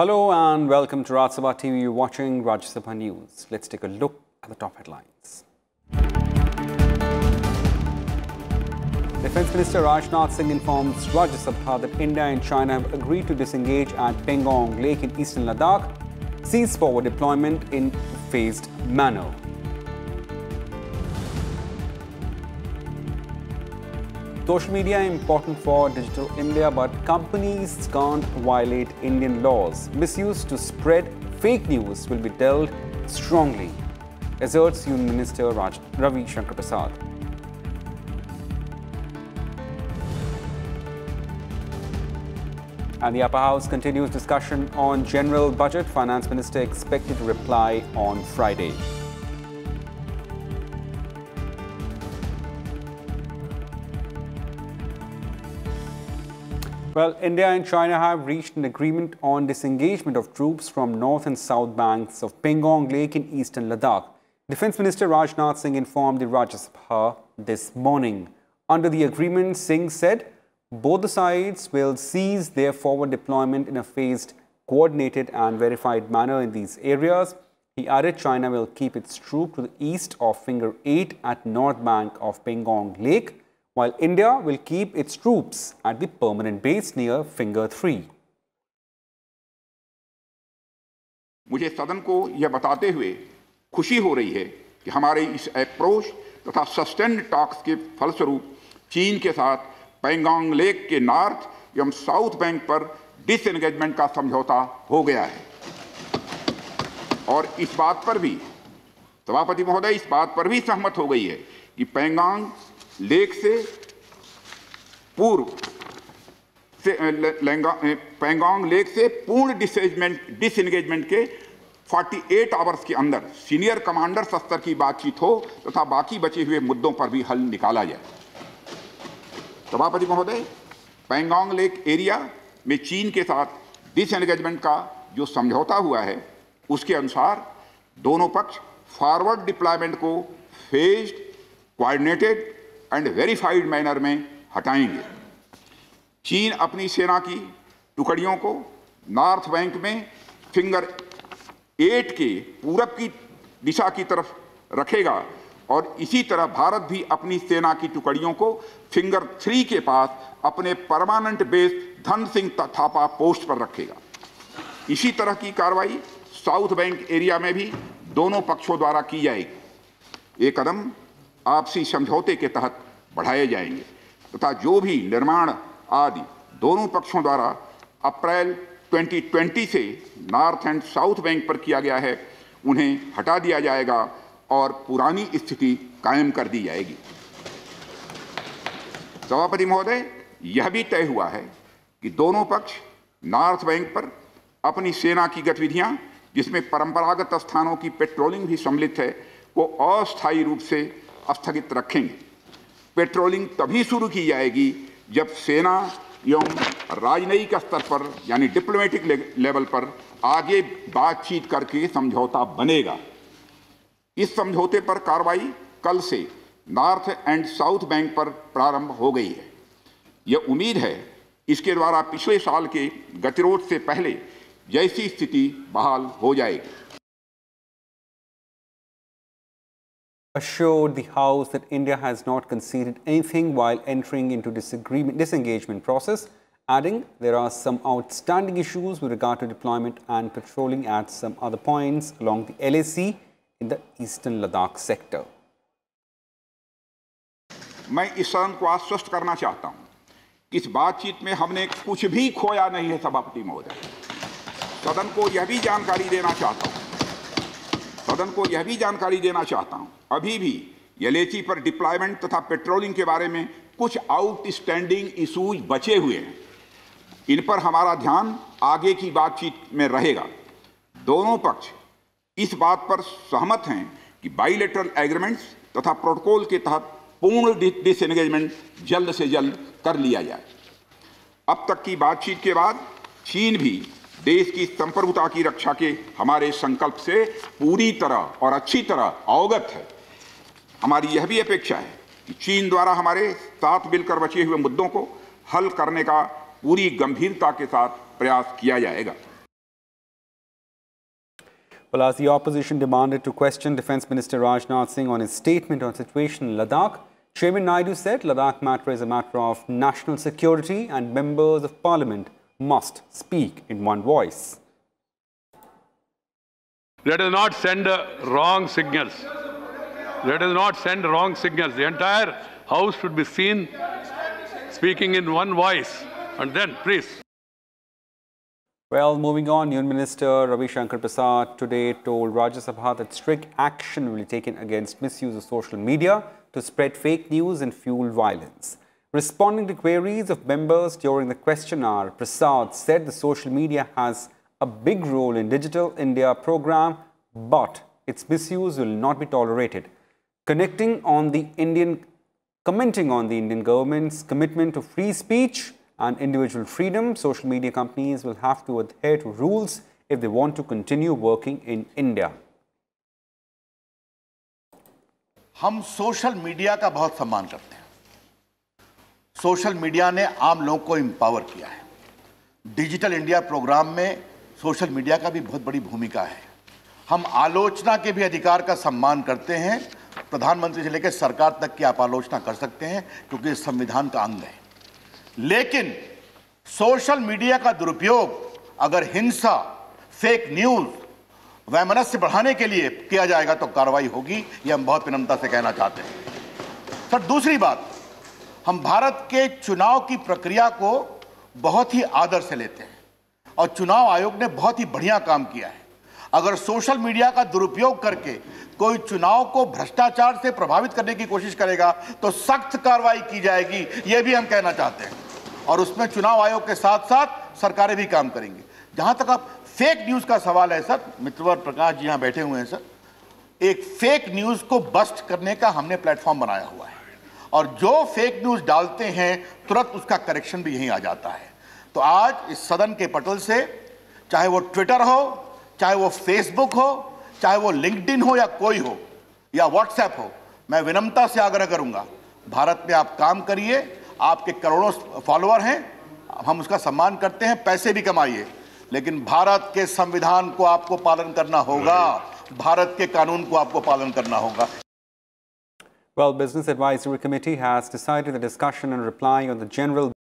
Hello and welcome to Rajya Sabha TV. You're watching Rajya Sabha News. Let's take a look at the top headlines. Defence Minister Rajnath Singh informs Rajya Sabha that India and China have agreed to disengage at Pangong Lake in eastern Ladakh, cease forward deployment in phased manner. Social media is important for digital India, but companies can't violate Indian laws. Misuse to spread fake news will be dealt strongly, asserts Union Minister Ravi Shankar Prasad. And the upper house continues discussion on general budget. Finance Minister expected to reply on Friday. Well, India and China have reached an agreement on disengagement of troops from north and south banks of Pangong Lake in eastern Ladakh. Defence Minister Rajnath Singh informed the Rajya Sabha this morning. Under the agreement, Singh said both the sides will cease their forward deployment in a phased, coordinated and verified manner in these areas. He added China will keep its troops to the east of Finger 8 at north bank of Pangong Lake, while India will keep its troops at the permanent base near Finger 3. मुझे सदन को यह बताते हुए खुशी हो रही है कि हमारे इस अप्रोच तथा सस्टेन्ड टॉक्स के फलस्वरूप चीन के साथ पैंगोंग लेक के नॉर्थ एवं साउथ बैंक पर डिसएंगेजमेंट का समझौता हो गया है और इस बात पर भी सभापति महोदय इस बात पर भी सहमत हो गई है कि पैंगोंग लेक से पूर्व से पैंगोंग लेक से पूर्ण डिसएंगेजमेंट के 48 आवर्स के अंदर सीनियर कमांडर स्तर की बातचीत हो तथा बाकी बचे हुए मुद्दों पर भी हल निकाला जाए। सभापति महोदय, पैंगोंग लेक एरिया में चीन के साथ डिसएंगेजमेंट का जो समझौता हुआ है उसके अनुसार दोनों पक्ष फॉरवर्ड डिप्लॉयमेंट को phased, coordinated and verified manner में हटाएंगे। चीन अपनी सेना की टुकड़ियों को नॉर्थ बैंक में फिंगर 8 के पूरब की दिशा की तरफ रखेगा और इसी तरह भारत भी अपनी सेना की टुकड़ियों को फिंगर 3 के पास अपने permanent base Dhan Singh Thapa post पर रखेगा। इसी तरह की कार्रवाई साउथ बैंक एरिया में भी दोनों पक्षों द्वारा की जाएगी। ये कदम आपसी समझौते के तहत बढ़ाए जाएंगे तथा जो भी निर्माण आदि दोनों पक्षों द्वारा अप्रैल 2020 से नॉर्थ एंड साउथ बैंक पर किया गया है उन्हें हटा दिया जाएगा और पुरानी स्थिति कायम कर दी जाएगी। सभापति महोदय, यह भी तय हुआ है कि दोनों पक्ष नॉर्थ बैंक पर अपनी सेना की गतिविधियां जिसमें परंपरागत स्थानों की पेट्रोलिंग भी सम्मिलित है को अस्थायी रूप से स्थगित रखेंगे। पेट्रोलिंग तभी शुरू की जाएगी जब सेना एवं राजनयिक स्तर पर यानी डिप्लोमेटिक लेवल पर आगे बातचीत करके समझौता बनेगा। इस समझौते पर कार्रवाई कल से नॉर्थ एंड साउथ बैंक पर प्रारंभ हो गई है। यह उम्मीद है इसके द्वारा पिछले साल के गतिरोध से पहले जैसी स्थिति बहाल हो जाएगी। Assured the House that India has not conceded anything while entering into disengagement process, adding there are some outstanding issues with regard to deployment and patrolling at some other points along the LAC in the eastern Ladakh sector. मैं इस सदन को आश्वस्त करना चाहता हूं कि इस बातचीत में हमने कुछ भी खोया नहीं है। सभापति महोदय, सदन को यह भी जानकारी देना चाहता हूं अभी भी LAC पर डिप्लॉयमेंट तथा पेट्रोलिंग के बारे में कुछ आउटस्टैंडिंग इशूज बचे हुए हैं। इन पर हमारा ध्यान आगे की बातचीत में रहेगा। दोनों पक्ष इस बात पर सहमत हैं कि बाइलेटरल एग्रीमेंट्स तथा प्रोटोकॉल के तहत पूर्ण डिसएंगेजमेंट जल्द से जल्द कर लिया जाए। अब तक की बातचीत के बाद चीन भी देश की संप्रभुता की रक्षा के हमारे संकल्प से पूरी तरह और अच्छी तरह अवगत है। हमारी यह भी अपेक्षा है कि चीन द्वारा हमारे साथ मिलकर बचे हुए मुद्दों को हल करने का पूरी गंभीरता के साथ प्रयास किया जाएगा। Well, as the opposition demanded to question Defence Minister Rajnath Singh on his statement on situation in Ladakh, Chairman Naidu said Ladakh matter is a matter of national security and members of parliament must speak in one voice. Let us not send wrong signals. Let us not send wrong signals. The entire House should be seen speaking in one voice. And then, please. Well, moving on, Union Minister Ravi Shankar Prasad today told Rajya Sabha that strict action will be taken against misuse of social media to spread fake news and fuel violence. Responding to queries of members during the question hour, Prasad said the social media has a big role in Digital India program, but its misuse will not be tolerated. Commenting on the Indian government's commitment to free speech and individual freedom, social media companies will have to adhere to rules if they want to continue working in India. हम social media का बहुत सम्मान करते हैं। Social media ने आम लोगों को एम्पावर किया है। डिजिटल इंडिया प्रोग्राम में सोशल मीडिया का भी बहुत बड़ी भूमिका है। हम आलोचना के भी अधिकार का सम्मान करते हैं। प्रधानमंत्री से लेकर सरकार तक की आप आलोचना कर सकते हैं क्योंकि संविधान का अंग है। लेकिन सोशल मीडिया का दुरुपयोग अगर हिंसा, फेक न्यूज, वैमनस्य बढ़ाने के लिए किया जाएगा तो कार्रवाई होगी। यह हम बहुत विनम्रता से कहना चाहते हैं। सर, दूसरी बात, हम भारत के चुनाव की प्रक्रिया को बहुत ही आदर से लेते हैं और चुनाव आयोग ने बहुत ही बढ़िया काम किया है। अगर सोशल मीडिया का दुरुपयोग करके कोई चुनाव को भ्रष्टाचार से प्रभावित करने की कोशिश करेगा तो सख्त कार्रवाई की जाएगी, यह भी हम कहना चाहते हैं। और उसमें चुनाव आयोग के साथ साथ सरकारें भी काम करेंगी। जहां तक आप फेक न्यूज का सवाल है सर, मित्रवर प्रकाश जी यहां बैठे हुए हैं सर, एक फेक न्यूज को बस्ट करने का हमने प्लेटफॉर्म बनाया हुआ है और जो फेक न्यूज डालते हैं तुरंत उसका करेक्शन भी यहीं आ जाता है। तो आज इस सदन के पटल से, चाहे वो ट्विटर हो, चाहे वो फेसबुक हो, चाहे वो लिंक्डइन हो या कोई हो या व्हाट्सएप हो, मैं विनम्रता से आग्रह करूंगा, भारत में आप काम करिए। आपके करोड़ों फॉलोअर हैं, हम उसका सम्मान करते हैं, पैसे भी कमाइए, लेकिन भारत के संविधान को आपको पालन करना होगा, भारत के कानून को आपको पालन करना होगा। Well, Business Advisory Committee has decided the discussion and reply on the general